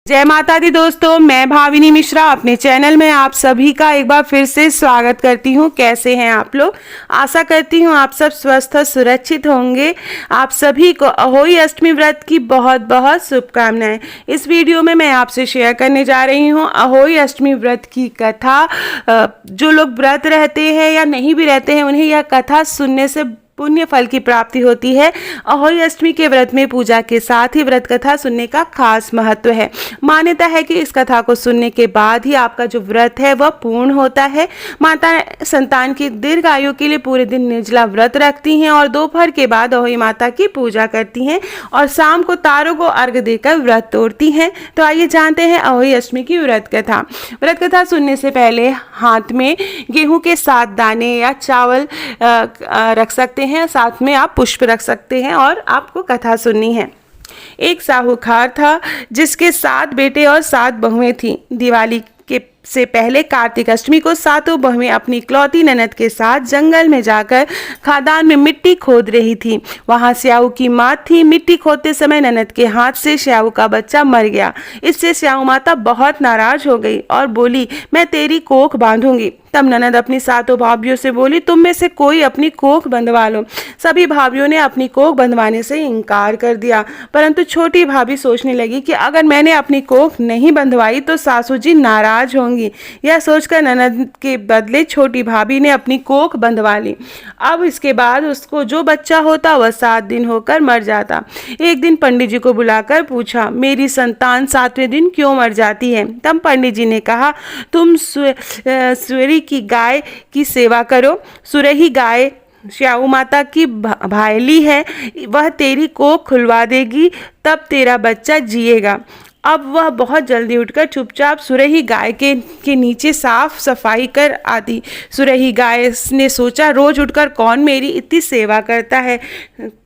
जय माता दी दोस्तों, मैं भाविनी मिश्रा अपने चैनल में आप सभी का एक बार फिर से स्वागत करती हूँ। कैसे हैं आप लोग? आशा करती हूँ आप सब स्वस्थ और सुरक्षित होंगे। आप सभी को अहोई अष्टमी व्रत की बहुत बहुत शुभकामनाएं। इस वीडियो में मैं आपसे शेयर करने जा रही हूँ अहोई अष्टमी व्रत की कथा। जो लोग व्रत रहते हैं या नहीं भी रहते हैं, उन्हें यह कथा सुनने से पुण्य फल की प्राप्ति होती है। अहोई अष्टमी के व्रत में पूजा के साथ ही व्रत कथा सुनने का खास महत्व है। मान्यता है कि इस कथा को सुनने के बाद ही आपका जो व्रत है वह पूर्ण होता है। माता संतान की दीर्घ आयु के लिए पूरे दिन निर्जला व्रत रखती हैं और दोपहर के बाद अहोई माता की पूजा करती हैं और शाम को तारों को अर्घ देकर व्रत तोड़ती हैं। तो आइए जानते हैं अहोई अष्टमी की व्रत कथा। व्रत कथा सुनने से पहले हाथ में गेहूं के 7 दाने या चावल रख सकते हैं, साथ में आप पुष्प रख सकते हैं और आपको कथा सुननी है। एक साहूकार था जिसके 7 बेटे और 7 बहुएं थीं। दिवाली के से पहले कार्तिक अष्टमी को 7 बहुएं अपनी इकलौती ननद के साथ जंगल में जाकर खादान में मिट्टी खोद रही थी। वहां स्याऊ की मां थी। मिट्टी खोदते समय ननद के हाथ से स्याऊ का बच्चा मर गया। इससे स्याऊ माता बहुत नाराज हो गई और बोली, मैं तेरी कोख बांधूंगी। तब ननद अपनी 7 भाभियों से बोली, तुम में से कोई अपनी कोख बंधवा लो। सभी भाभियों ने अपनी कोख बंधवाने से इनकार कर दिया, परंतु छोटी भाभी सोचने लगी कि अगर मैंने अपनी कोख नहीं बंधवाई तो सासू जी नाराज होंगी। यह सोचकर ननद के बदले छोटी भाभी ने अपनी कोख बंधवा ली। अब इसके बाद उसको जो बच्चा होता वह 7 दिन होकर मर जाता। एक दिन पंडित जी को बुलाकर पूछा, मेरी संतान 7वें दिन क्यों मर जाती है? तब पंडित जी ने कहा, तुम सुरही की गाय की सेवा करो। सुरही गाय स्याऊ माता की भायली है, वह तेरी कोख खुलवा देगी, तब तेरा बच्चा जिएगा। अब वह बहुत जल्दी उठकर चुपचाप सुरही गाय के नीचे साफ सफाई कर आती। सुरही गाय ने सोचा, रोज उठकर कौन मेरी इतनी सेवा करता है,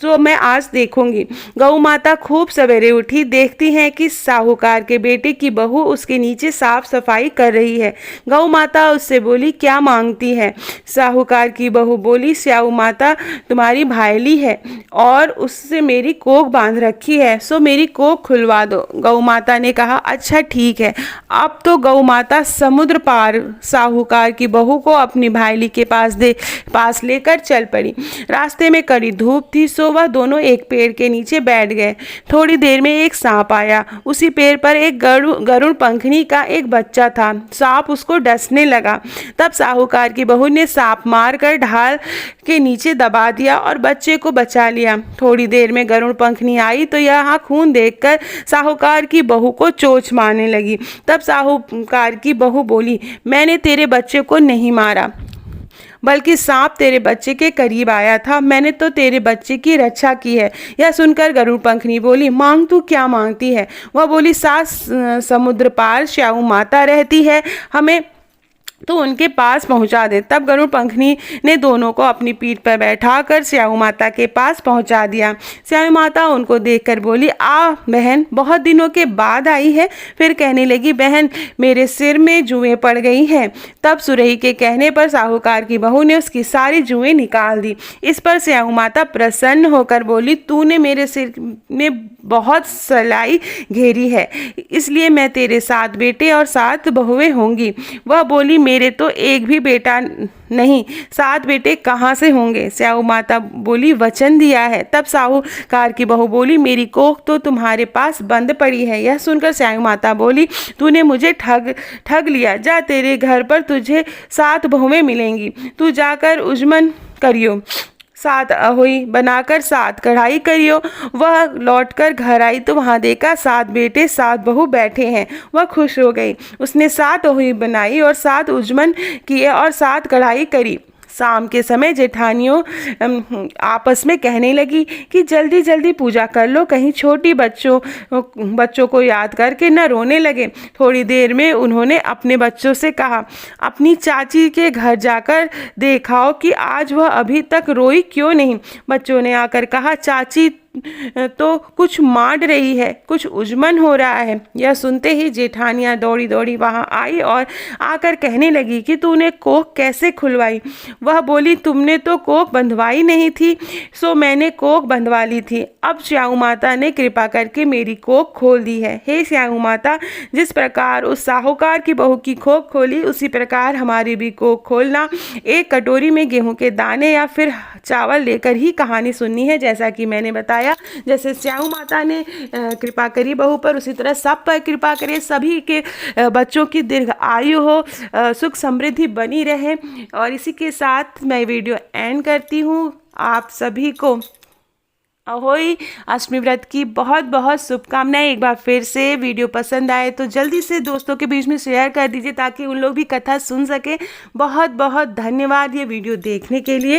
तो मैं आज देखूंगी। गौ माता खूब सवेरे उठी, देखती हैं कि साहूकार के बेटे की बहू उसके नीचे साफ सफाई कर रही है। गौ माता उससे बोली, क्या मांगती है? साहूकार की बहू बोली, स्याऊ माता तुम्हारी भायली है और उससे मेरी कोख बांध रखी है, सो मेरी कोख खुलवा दो। गौ माता ने कहा, अच्छा ठीक है। अब तो गौ माता समुद्र पार साहूकार की बहू को अपनी भाईली के पास लेकर चल पड़ी। रास्ते में कड़ी धूप थी, सो वह दोनों एक पेड़ के नीचे बैठ गए। थोड़ी देर में एक सांप आया। उसी पेड़ पर एक गरुड़ पंखनी का एक बच्चा था। सांप उसको डसने लगा। तब साहूकार की बहू ने सांप मारकर ढाल के नीचे दबा दिया और बच्चे को बचा लिया। थोड़ी देर में गरुड़ पंखनी आई तो यहाँ खून देखकर साहूकार की बहू को चोंच मारने लगी। तब साहूकार की बहू बोली, मैंने तेरे बच्चे को नहीं मारा, बल्कि सांप तेरे बच्चे के करीब आया था। मैंने तो तेरे बच्चे की रक्षा की है। यह सुनकर गरुड़ पंखनी बोली, मांग तू क्या मांगती है? वह बोली, 7 समुद्र पार स्याऊ माता रहती है, हमें तो उनके पास पहुंचा दे। तब गरुड़ पंखनी ने दोनों को अपनी पीठ पर बैठाकर स्याऊ माता के पास पहुंचा दिया। स्याऊ माता उनको देखकर बोली, आ बहन, बहुत दिनों के बाद आई है। फिर कहने लगी, बहन मेरे सिर में जुएं पड़ गई हैं। तब सुरही के कहने पर साहूकार की बहू ने उसकी सारी जुएं निकाल दी। इस पर स्याऊ माता प्रसन्न होकर बोली, तूने मेरे सिर में बहुत सलाई घेरी है, इसलिए मैं तेरे 7 बेटे और 7 बहुएं होंगी। वह बोली, मेरे तो एक भी बेटा नहीं, 7 बेटे कहाँ से होंगे? स्याऊ माता बोली, वचन दिया है। तब साहूकार की बहू बोली, मेरी कोख तो तुम्हारे पास बंद पड़ी है। यह सुनकर स्याऊ माता बोली, तूने मुझे ठग लिया। जा, तेरे घर पर तुझे 7 बहुएं मिलेंगी। तू जाकर उजमन करियो, 7 अहोई बनाकर 7 कढ़ाई करियो। वह लौटकर घर आई तो वहां देखा 7 बेटे 7 बहू बैठे हैं। वह खुश हो गई। उसने 7 अहोई बनाई और 7 उजमन किए और 7 कढ़ाई करी। शाम के समय जेठानियों आपस में कहने लगी कि जल्दी जल्दी पूजा कर लो, कहीं छोटी बच्चों को याद करके न रोने लगे। थोड़ी देर में उन्होंने अपने बच्चों से कहा, अपनी चाची के घर जाकर देखाओ कि आज वह अभी तक रोई क्यों नहीं। बच्चों ने आकर कहा, चाची तो कुछ मांड रही है, कुछ उजमन हो रहा है। यह सुनते ही जेठानियाँ दौड़ी दौड़ी वहाँ आई और आकर कहने लगी कि तूने कोख कैसे खुलवाई। वह बोली, तुमने तो कोख बंधवाई नहीं थी, सो मैंने कोख बंधवा ली थी। अब श्याऊ माता ने कृपा करके मेरी कोख खोल दी है। हे श्याऊ माता, जिस प्रकार उस साहूकार की बहू की कोख खोली, उसी प्रकार हमारी भी कोख खोलना। एक कटोरी में गेहूं के दाने या फिर चावल लेकर ही कहानी सुननी है। जैसा कि मैंने बताया, जैसे श्याऊ माता ने कृपा करी बहू पर, उसी तरह सब पर कृपा करे, सभी के बच्चों की दीर्घ आयु हो, सुख समृद्धि बनी रहे। और इसी के साथ मैं वीडियो एंड करती हूँ। आप सभी को अहोई अष्टमी व्रत की बहुत बहुत शुभकामनाएं। एक बार फिर से वीडियो पसंद आए तो जल्दी से दोस्तों के बीच में शेयर कर दीजिए ताकि उन लोग भी कथा सुन सके। बहुत बहुत धन्यवाद ये वीडियो देखने के लिए।